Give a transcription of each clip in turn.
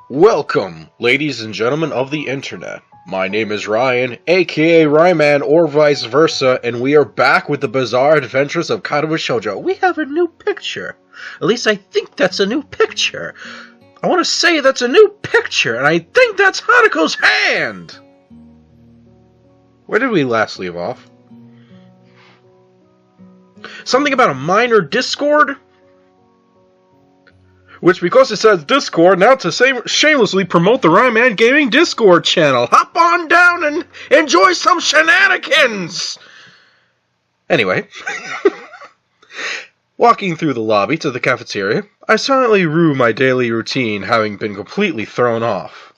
Welcome, ladies and gentlemen of the internet. My name is Ryan, aka Ryman, or vice versa, and we are back with the bizarre adventures of Katawa Shoujo. We have a new picture. At least I think that's a new picture. I want to say that's a new picture, and I think that's Hanako's hand! Where did we last leave off? Something about a minor discord? Which, because it says Discord, now to shamelessly promote the Ryman Gaming Discord channel. Hop on down and enjoy some shenanigans! Anyway, walking through the lobby to the cafeteria, I silently rue my daily routine having been completely thrown off.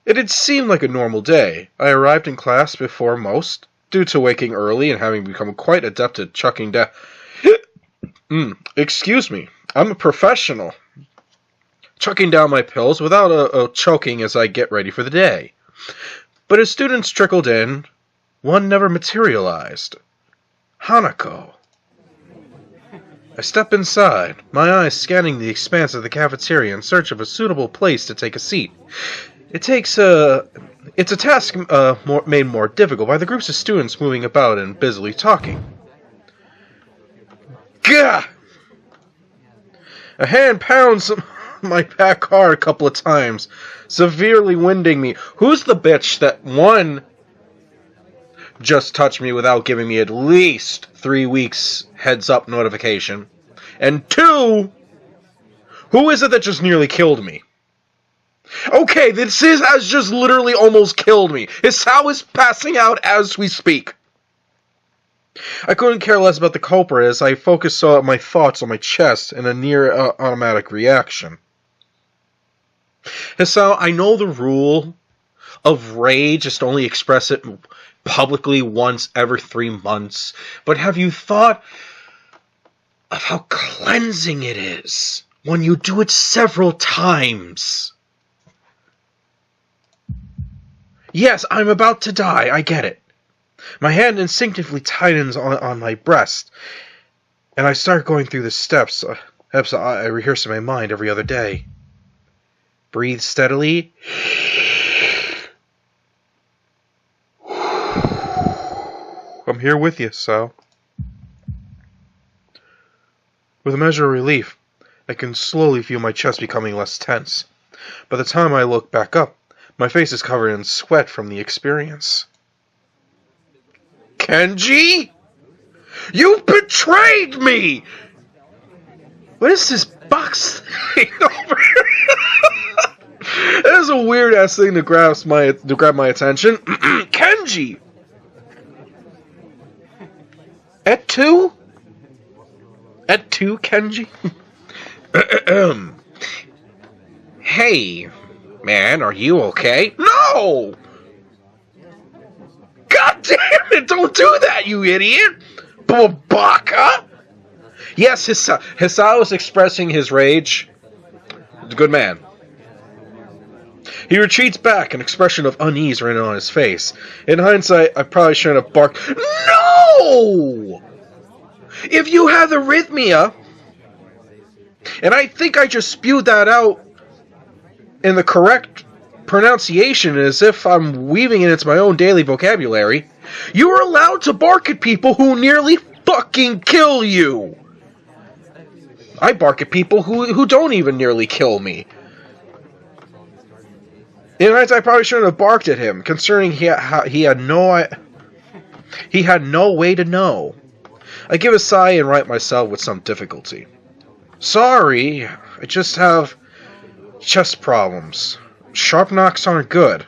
It had seemed like a normal day. I arrived in class before most, due to waking early and having become quite adept at chucking down... excuse me. I'm a professional. Chucking down my pills without choking as I get ready for the day. But as students trickled in, one never materialized. Hanako. I step inside, my eyes scanning the expanse of the cafeteria in search of a suitable place to take a seat. It's a task made more difficult by the groups of students moving about and busily talking. Gah! A hand pounds my back hard a couple of times, severely winding me. Who's the bitch that, one, just touched me without giving me at least 3 weeks heads-up notification? And two, who is it that just nearly killed me? Okay, has just literally almost killed me. Hisao is passing out as we speak. I couldn't care less about the culprit as I focused my thoughts on my chest in a near automatic reaction. Hisao, I know the rule of rage is to only express it publicly once every 3 months, but have you thought of how cleansing it is when you do it several times? Yes, I'm about to die, I get it. My hand instinctively tightens on my breast, and I start going through the steps I rehearse in my mind every other day. Breathe steadily. I'm here with you, Sal. With a measure of relief, I can slowly feel my chest becoming less tense. By the time I look back up, my face is covered in sweat from the experience. Kenji? You betrayed me! What is this box thing over here? That is a weird-ass thing to grab my attention. Kenji! At 2? At 2, Kenji? Hey, man, are you okay? No! God damn it! Don't do that, you idiot! Babaka! Yes, Hisao is expressing his rage. He's a good man. He retreats back, an expression of unease written on his face. In hindsight, I probably shouldn't have barked. No! If you have arrhythmia, and I think I just spewed that out in the correct pronunciation as if I'm weaving it into my own daily vocabulary, you are allowed to bark at people who nearly fucking kill you. I bark at people who don't even nearly kill me. In fact, I probably shouldn't have barked at him, concerning he had no way to know. I give a sigh and right myself with some difficulty. Sorry, I just have chest problems. Sharp knocks aren't good.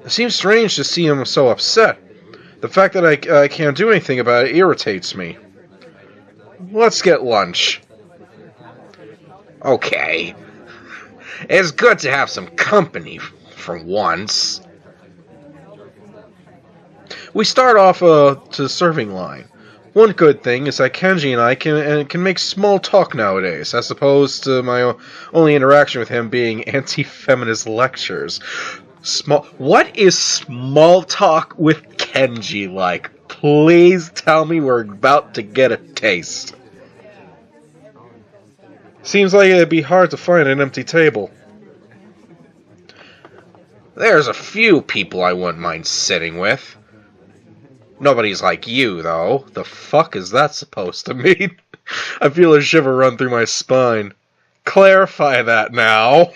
It seems strange to see him so upset. The fact that I can't do anything about it irritates me. Let's get lunch. Okay. It's good to have some company for once. We start off to the serving line. One good thing is that Kenji and I can make small talk nowadays, as opposed to my only interaction with him being anti-feminist lectures. What is small talk with Kenji like? Please tell me we're about to get a taste. Seems like it'd be hard to find an empty table. There's a few people I wouldn't mind sitting with. Nobody's like you, though. The fuck is that supposed to mean? I feel a shiver run through my spine. Clarify that now.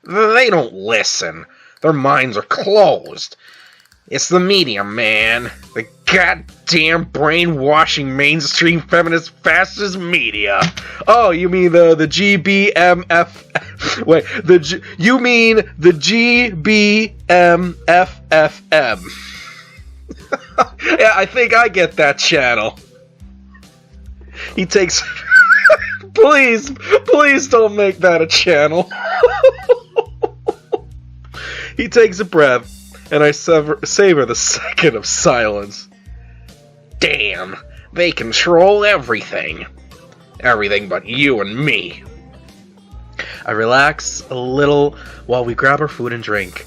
They don't listen. Their minds are closed. It's the media, man. The goddamn brainwashing mainstream feminist fascist media. Oh, you mean the GBMF... Wait, you mean the GBMFFM. Yeah, I think I get that channel. He takes... Please don't make that a channel. He takes a breath, and I savor the second of silence. Damn, they control everything. Everything but you and me. I relax a little while we grab our food and drink.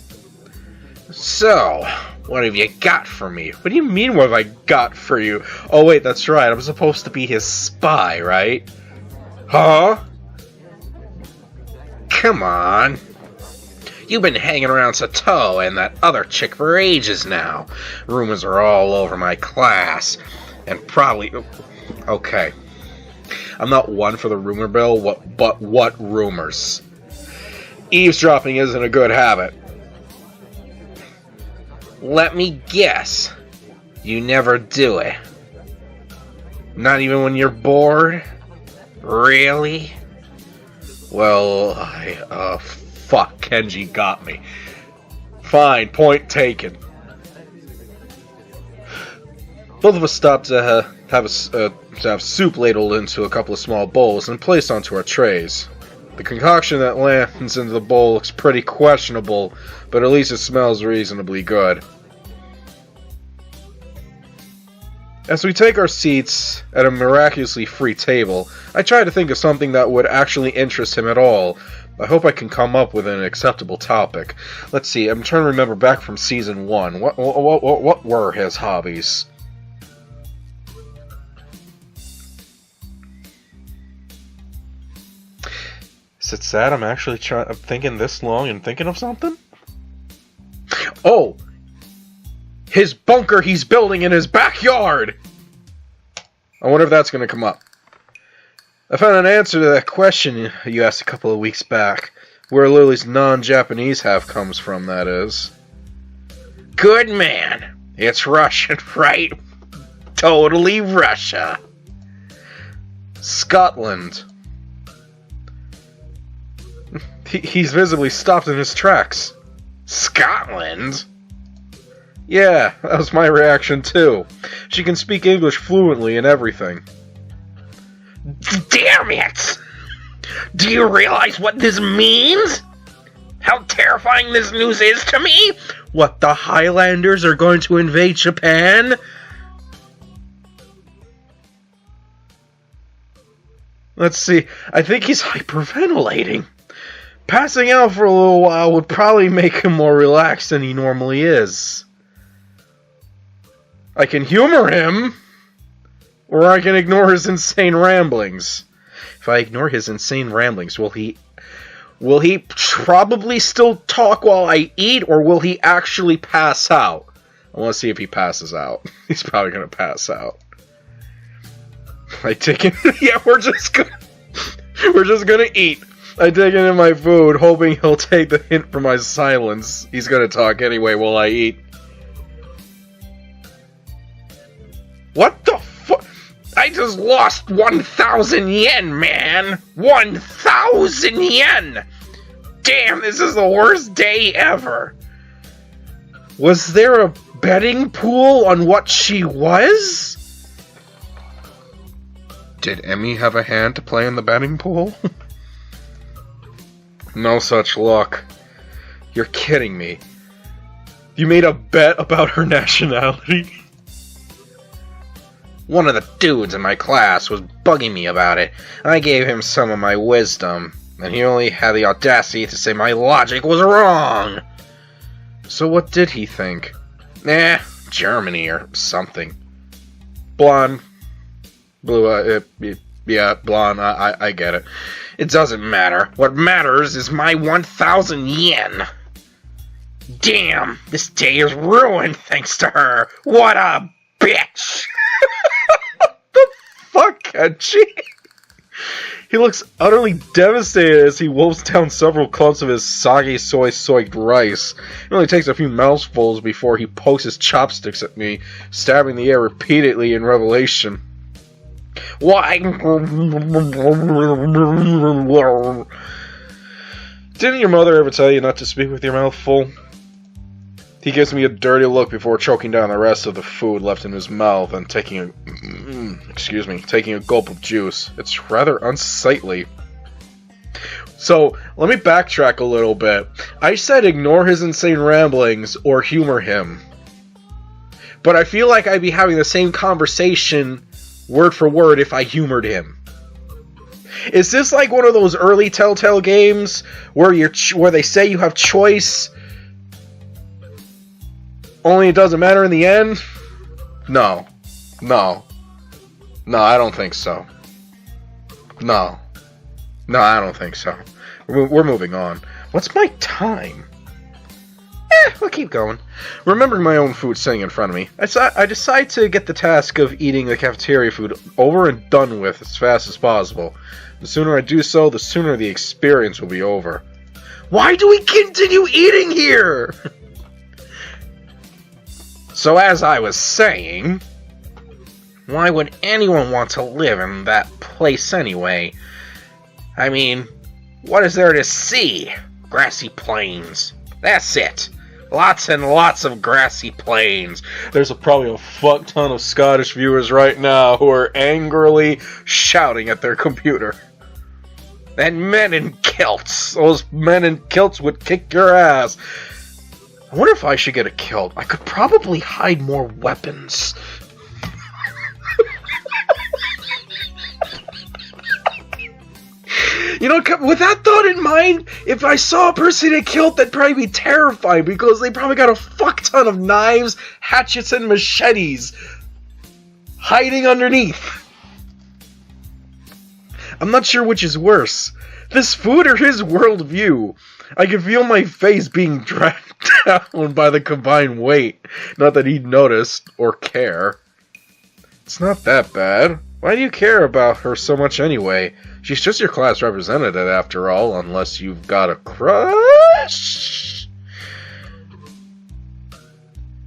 So, what have you got for me? What do you mean, what have I got for you? Oh wait, that's right, I'm supposed to be his spy, right? Huh? Come on. You've been hanging around Sato and that other chick for ages now. Rumors are all over my class. And probably... Okay. I'm not one for the rumor mill, but what rumors? Eavesdropping isn't a good habit. Let me guess. You never do it. Not even when you're bored? Really? Well, fuck, Kenji got me. Fine, point taken. Both of us stopped to have soup ladled into a couple of small bowls and placed onto our trays. The concoction that lands into the bowl looks pretty questionable, but at least it smells reasonably good. As we take our seats at a miraculously free table, I try to think of something that would actually interest him at all. I hope I can come up with an acceptable topic. Let's see, I'm trying to remember back from Season 1. What were his hobbies? Is it sad I'm actually I'm thinking this long and thinking of something? Oh! His bunker he's building in his backyard! I wonder if that's going to come up. I found an answer to that question you asked a couple of weeks back. Where Lily's non-Japanese half comes from, that is. Good man! It's Russian, right? Totally Russia. Scotland. He's visibly stopped in his tracks. Scotland? Yeah, that was my reaction too. She can speak English fluently and everything. Damn it! Do you realize what this means? How terrifying this news is to me? What, the Highlanders are going to invade Japan? Let's see, I think he's hyperventilating. Passing out for a little while would probably make him more relaxed than he normally is. I can humor him, or I can ignore his insane ramblings. If I ignore his insane ramblings, will he probably still talk while I eat, or will he actually pass out? I want to see if he passes out. He's probably going to pass out. I take it. Yeah, we're just gonna eat. I take it in my food, hoping he'll take the hint from my silence. He's gonna talk anyway while I eat. What the fuck? I just lost 1,000 yen, man! 1,000 yen! Damn, this is the worst day ever! Was there a betting pool on what she was? Did Emmy have a hand to play in the betting pool? No such luck. You're kidding me. You made a bet about her nationality? One of the dudes in my class was bugging me about it. I gave him some of my wisdom, and he only had the audacity to say my logic was wrong. So what did he think? Germany or something. Blonde. Blue Yeah, blonde, I get it. It doesn't matter. What matters is my 1,000 yen. Damn, this day is ruined thanks to her. What a bitch. The fuck, Kenji? He looks utterly devastated as he wolfs down several clumps of his soggy soaked rice. It only takes a few mouthfuls before he pokes his chopsticks at me, stabbing the air repeatedly in revelation. Why? Didn't your mother ever tell you not to speak with your mouth full? He gives me a dirty look before choking down the rest of the food left in his mouth and taking a gulp of juice. It's rather unsightly. So, let me backtrack a little bit. I said ignore his insane ramblings or humor him. But I feel like I'd be having the same conversation word for word if I humored him. Is this like one of those early Telltale games where they say you have choice, only it doesn't matter in the end? No, I don't think so. No, I don't think so. We're moving on. What's my time? We'll keep going. Remembering my own food sitting in front of me, I decide to get the task of eating the cafeteria food over and done with as fast as possible. The sooner I do so, the sooner the experience will be over. Why do we continue eating here? So as I was saying, why would anyone want to live in that place anyway? I mean, what is there to see? Grassy plains. That's it. Lots and lots of grassy plains. There's probably a fuck ton of Scottish viewers right now who are angrily shouting at their computer. And men in kilts. Those men in kilts would kick your ass. I wonder if I should get a kilt. I could probably hide more weapons. You know, with that thought in mind, if I saw a person in a kilt, that'd probably be terrifying because they probably got a fuck ton of knives, hatchets, and machetes hiding underneath. I'm not sure which is worse, this food or his worldview. I can feel my face being dragged down by the combined weight. Not that he'd notice or care. It's not that bad. Why do you care about her so much anyway? She's just your class representative after all, unless you've got a crush.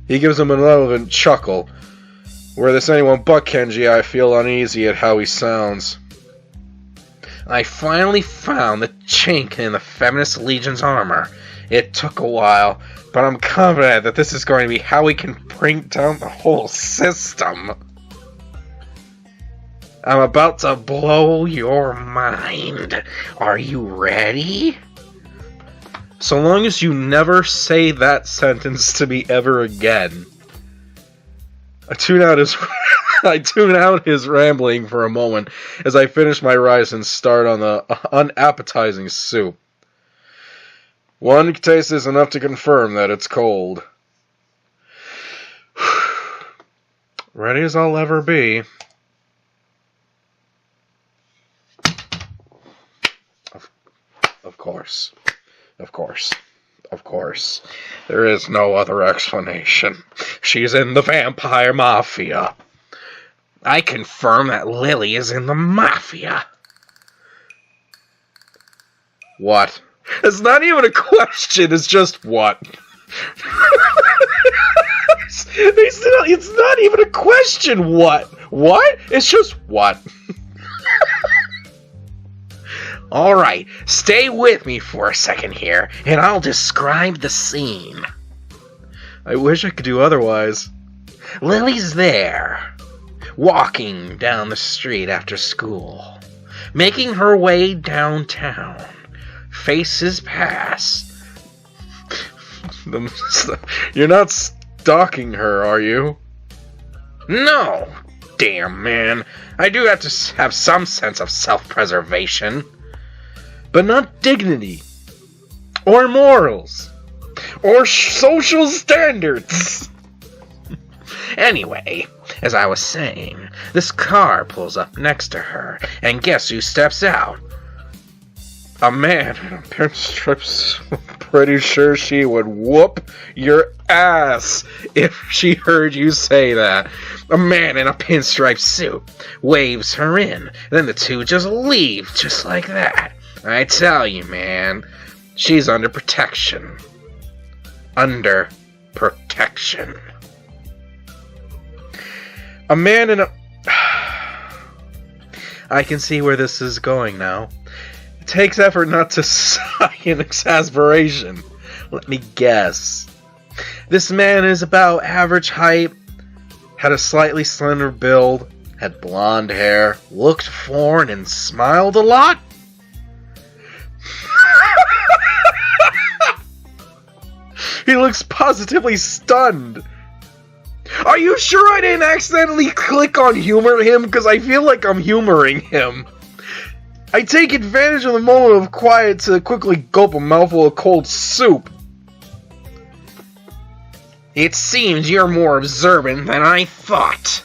He gives him a malevolent chuckle. Were this anyone but Kenji, I feel uneasy at how he sounds. I finally found the chink in the Feminist Legion's armor. It took a while, but I'm confident that this is going to be how we can bring down the whole system. I'm about to blow your mind. Are you ready? So long as you never say that sentence to me ever again. I tune out his rambling for a moment as I finish my rice and start on the unappetizing soup. One taste is enough to confirm that it's cold. Ready as I'll ever be. Of course. There is no other explanation. She's in the vampire mafia. I confirm that Lily is in the mafia. What? It's not even a question, it's just what? It's not even a question, what? What? It's just what? Alright, stay with me for a second here, and I'll describe the scene. I wish I could do otherwise. Lily's there, walking down the street after school, making her way downtown, faces past. You're not stalking her, are you? No, damn man, I do have to have some sense of self-preservation. But not dignity, or morals, or social standards. Anyway, as I was saying, this car pulls up next to her, and guess who steps out? A man in a pinstripes. Pretty sure she would whoop your ass if she heard you say that. A man in a pinstripe suit waves her in, then the two just leave just like that. I tell you, man, she's under protection. Under protection. A man in a... I can see where this is going now. It takes effort not to sigh in exasperation. Let me guess. This man is about average height, had a slightly slender build, had blonde hair, looked foreign, and smiled a lot? He looks positively stunned. Are you sure I didn't accidentally click on humor him? Because I feel like I'm humoring him. I take advantage of the moment of quiet to quickly gulp a mouthful of cold soup. It seems you're more observant than I thought.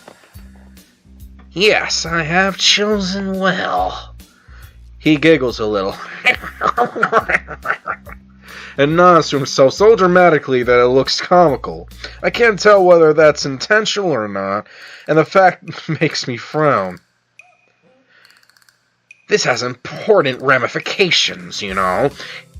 Yes, I have chosen well. He giggles a little. And nods to himself so dramatically that it looks comical. I can't tell whether that's intentional or not, and the fact makes me frown. This has important ramifications, you know.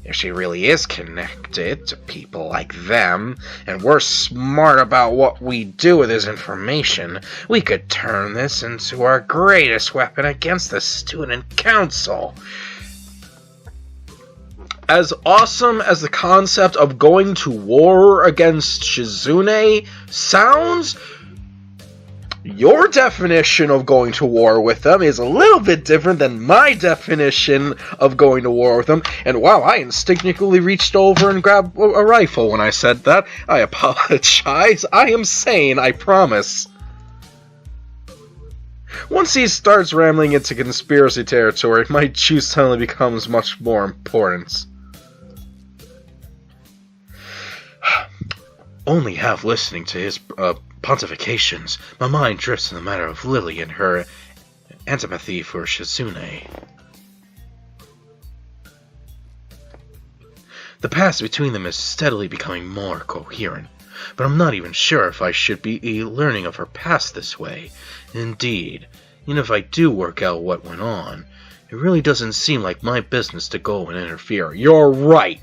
If she really is connected to people like them, and we're smart about what we do with this information, we could turn this into our greatest weapon against the student council. As awesome as the concept of going to war against Shizune sounds, your definition of going to war with them is a little bit different than my definition of going to war with them. And wow, I instinctively reached over and grabbed a rifle when I said that. I apologize. I am sane, I promise. Once he starts rambling into conspiracy territory, my juice suddenly becomes much more important. Only half listening to his pontifications, my mind drifts in the matter of Lily and her antipathy for Shizune. The past between them is steadily becoming more coherent, but I'm not even sure if I should be learning of her past this way. Indeed, even if I do work out what went on, it really doesn't seem like my business to go and interfere. You're right!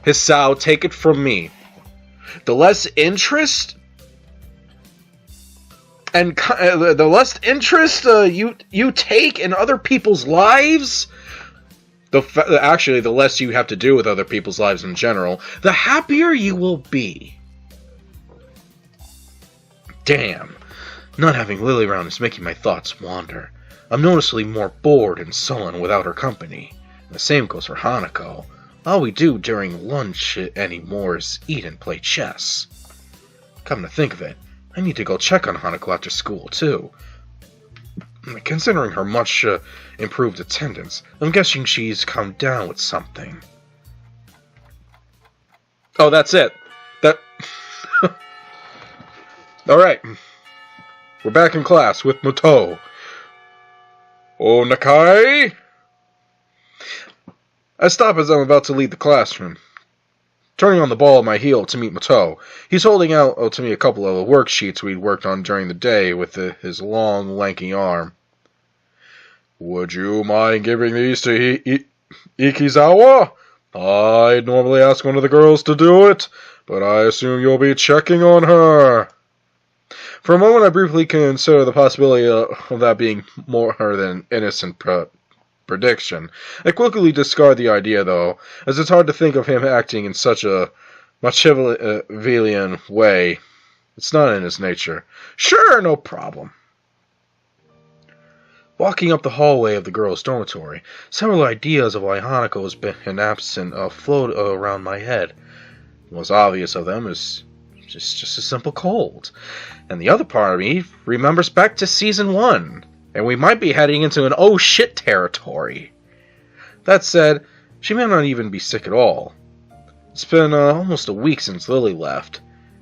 Hisao, take it from me. The less interest and the less interest you take in other people's lives, actually the less you have to do with other people's lives in general, the happier you will be. Damn, not having Lily around is making my thoughts wander. I'm noticeably more bored and sullen without her company. And the same goes for Hanako. All we do during lunch anymore is eat and play chess. Come to think of it, I need to go check on Hanako after school, too. Considering her much improved attendance, I'm guessing she's come down with something. Oh, that's it. Alright. We're back in class with Muto. Oh, Nakai? I stop as I'm about to leave the classroom, turning on the ball of my heel to meet Muto. He's holding out to me a couple of worksheets we'd worked on during the day with his long, lanky arm. Would you mind giving these to Ikizawa? I'd normally ask one of the girls to do it, but I assume you'll be checking on her. For a moment I briefly consider the possibility of that being more than innocent prediction. I quickly discard the idea, though, as it's hard to think of him acting in such a Machiavellian way. It's not in his nature. Sure, no problem. Walking up the hallway of the girls' dormitory, several ideas of why Hanako has been absent float around my head. The most obvious of them is just a simple cold. And the other part of me remembers back to Season 1. And we might be heading into an oh shit territory. That said, she may not even be sick at all. It's been almost a week since Lily left,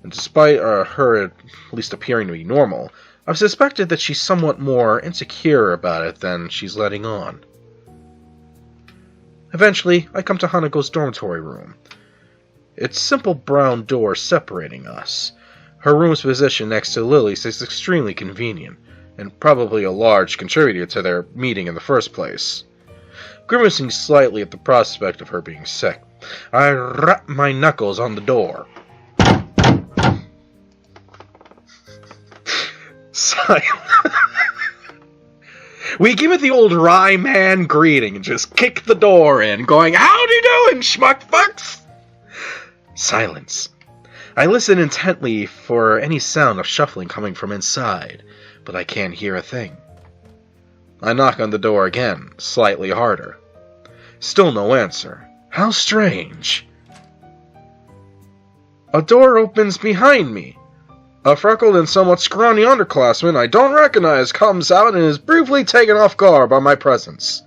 and despite her at least appearing to be normal, I've suspected that she's somewhat more insecure about it than she's letting on. Eventually, I come to Hanako's dormitory room. Its simple brown door separating us. Her room's position next to Lily's is extremely convenient, and probably a large contributor to their meeting in the first place. Grimacing slightly at the prospect of her being sick, I rap my knuckles on the door. Silence. We give it the old wry man greeting and just kick the door in, going, "Howdy doing, schmuck fucks?" Silence. I listen intently for any sound of shuffling coming from inside, but I can't hear a thing. I knock on the door again, slightly harder. Still no answer. How strange. A door opens behind me. A freckled and somewhat scrawny underclassman I don't recognize comes out and is briefly taken off guard by my presence.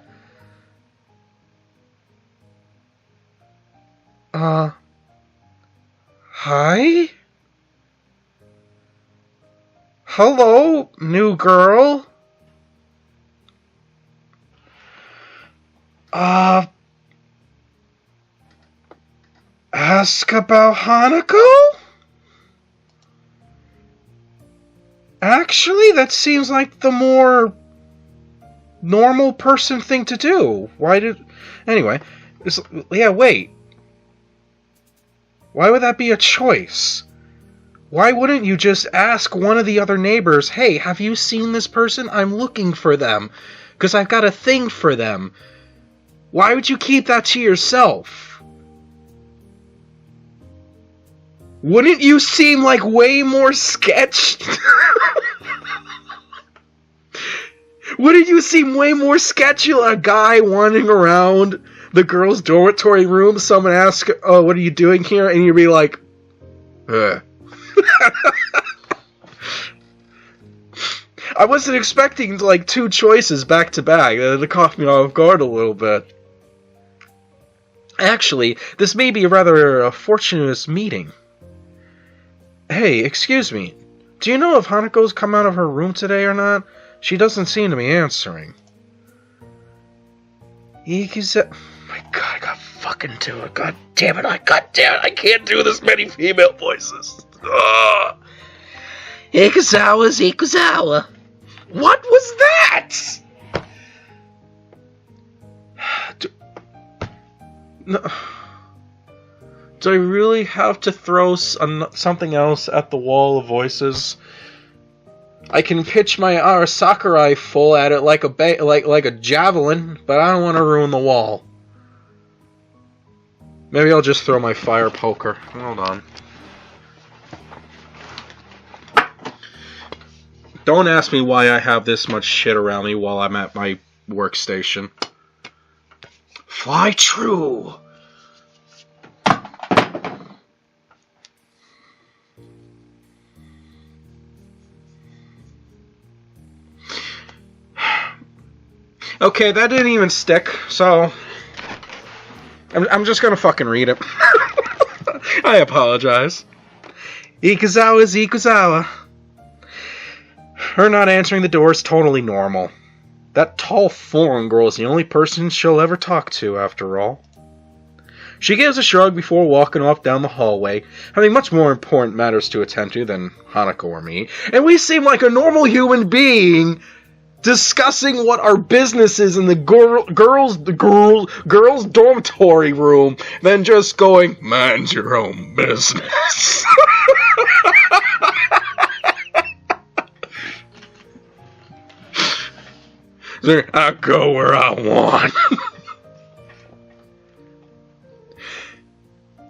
Hi? Hello, new girl? Ask about Hanako? Actually, that seems like the more normal person thing to do. Anyway, wait. Why would that be a choice? Why wouldn't you just ask one of the other neighbors, "Hey, have you seen this person? I'm looking for them, because I've got a thing for them." Why would you keep that to yourself? Wouldn't you seem like way more sketched? Wouldn't you seem way more sketchy, a guy wandering around the girls' dormitory room, someone asks, "Oh, what are you doing here?" And you'd be like, I wasn't expecting like two choices back to back. It caught me off guard a little bit. Actually, this may be a rather fortuitous meeting. Hey, excuse me. Do you know if Hanako's come out of her room today or not? She doesn't seem to be answering. My God, I got fucking to it. God damn it, I can't do this many female voices. Ugh. Ikuzawa. What was that? Do I really have to throw something else at the wall of voices? I can pitch my Sakurai full at it like a javelin, but I don't want to ruin the wall. Maybe I'll just throw my fire poker. Hold on. Don't ask me why I have this much shit around me while I'm at my workstation. Fly true! Okay, that didn't even stick, so I'm just gonna fucking read it. I apologize. Ikuzawa's Ikuzawa. Her not answering the door is totally normal. That tall foreign girl is the only person she'll ever talk to, after all. She gives a shrug before walking off down the hallway, having much more important matters to attend to than Hanako or me, and we seem like a normal human being discussing what our business is in the girls' dormitory room, than just going, "Mind your own business." I go where I want.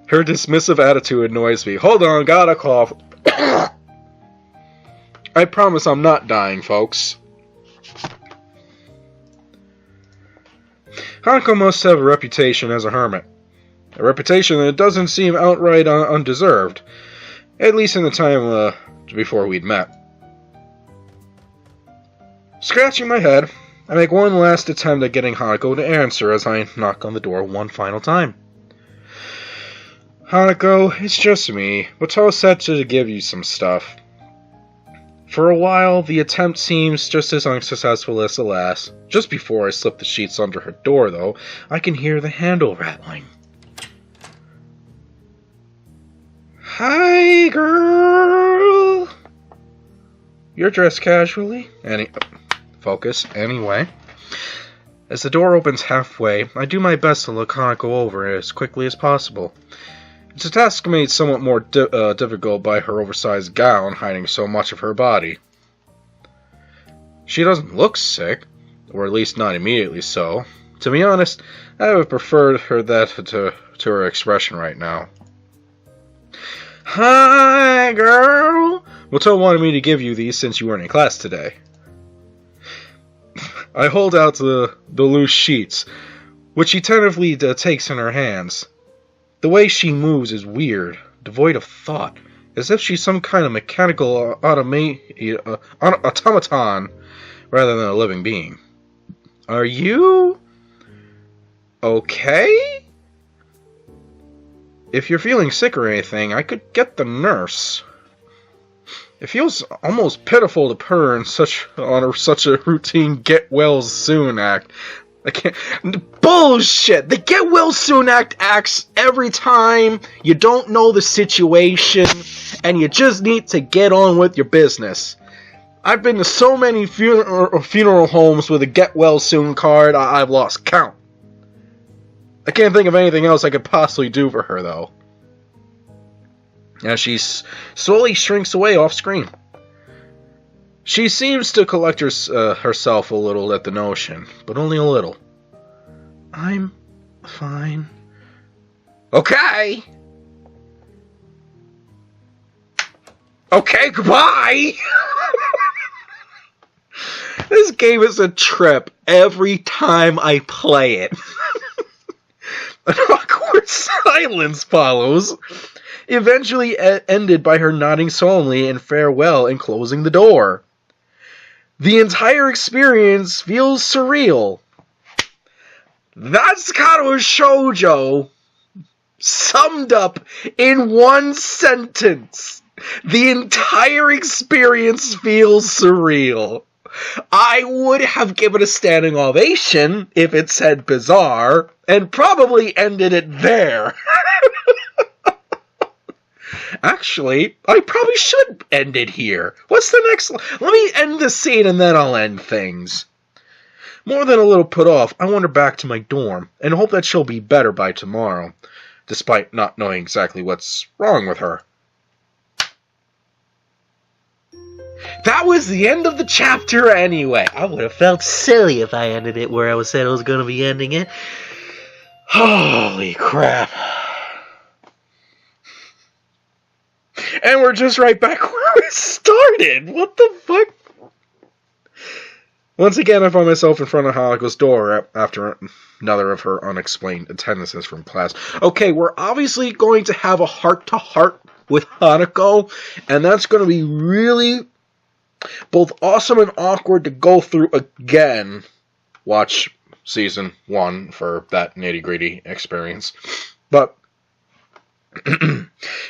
Her dismissive attitude annoys me. Hold on, gotta cough. I promise I'm not dying, folks. Hanako must have a reputation as a hermit. A reputation that doesn't seem outright undeserved. At least in the time before we'd met. Scratching my head, I make one last attempt at getting Hanako to answer as I knock on the door one final time. Hanako, it's just me. Wataru said to give you some stuff. For a while, the attempt seems just as unsuccessful as the last. Just before I slip the sheets under her door, though, I can hear the handle rattling. Hi, girl! You're dressed casually. Focus, anyway. As the door opens halfway, I do my best to look Hanako over as quickly as possible. It's a task made somewhat more difficult by her oversized gown hiding so much of her body. She doesn't look sick, or at least not immediately so. To be honest, I would have preferred that to her expression right now. Hi, girl! Wataru wanted me to give you these since you weren't in class today. I hold out the loose sheets, which she tentatively takes in her hands. The way she moves is weird, devoid of thought, as if she's some kind of mechanical automaton rather than a living being. Are you okay? If you're feeling sick or anything, I could get the nurse. It feels almost pitiful to purr on such a routine get-well-soon act. I can't... Bullshit! The get-well-soon act acts every time you don't know the situation and you just need to get on with your business. I've been to so many funeral homes with a get-well-soon card, I've lost count. I can't think of anything else I could possibly do for her, though. As she slowly shrinks away off screen. She seems to collect herself a little at the notion, but only a little. I'm fine. Okay! Okay, goodbye! This game is a trip every time I play it. An awkward silence follows, eventually ended by her nodding solemnly in farewell and closing the door. The entire experience feels surreal. That's Katawa Shoujo, summed up in one sentence. The entire experience feels surreal. I would have given a standing ovation if it said bizarre, and probably ended it there. Actually, I probably should end it here. What's the next... Let me end the scene and then I'll end things. More than a little put off, I wander back to my dorm, and hope that she'll be better by tomorrow, despite not knowing exactly what's wrong with her. That was the end of the chapter anyway. I would have felt silly if I ended it where I said I was going to be ending it. Holy crap. And we're just right back where we started. What the fuck? Once again, I find myself in front of Hanako's door after another of her unexplained attendances from class. Okay, we're obviously going to have a heart-to-heart with Hanako, and that's going to be really both awesome and awkward to go through again. Watch Season 1 for that nitty-gritty experience. But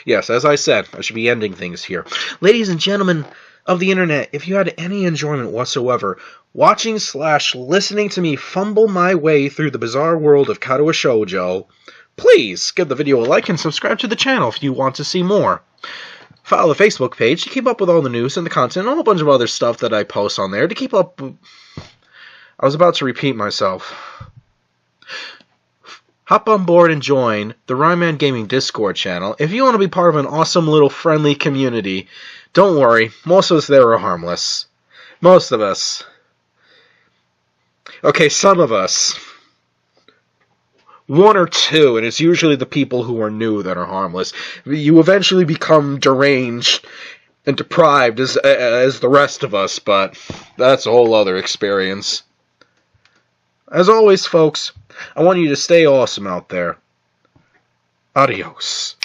yes, as I said, I should be ending things here. Ladies and gentlemen of the internet, if you had any enjoyment whatsoever watching / listening to me fumble my way through the bizarre world of Katawa Shoujo, please give the video a like and subscribe to the channel if you want to see more. Follow the Facebook page to keep up with all the news and the content and a whole bunch of other stuff that I post on there to keep up. I was about to repeat myself. Hop on board and join the Ryman Gaming Discord channel if you want to be part of an awesome little friendly community. Don't worry, most of us there are harmless. Most of us. Okay, some of us. One or two, and it's usually the people who are new that are harmless. You eventually become deranged and deprived as the rest of us, but that's a whole other experience. As always, folks, I want you to stay awesome out there. Adios.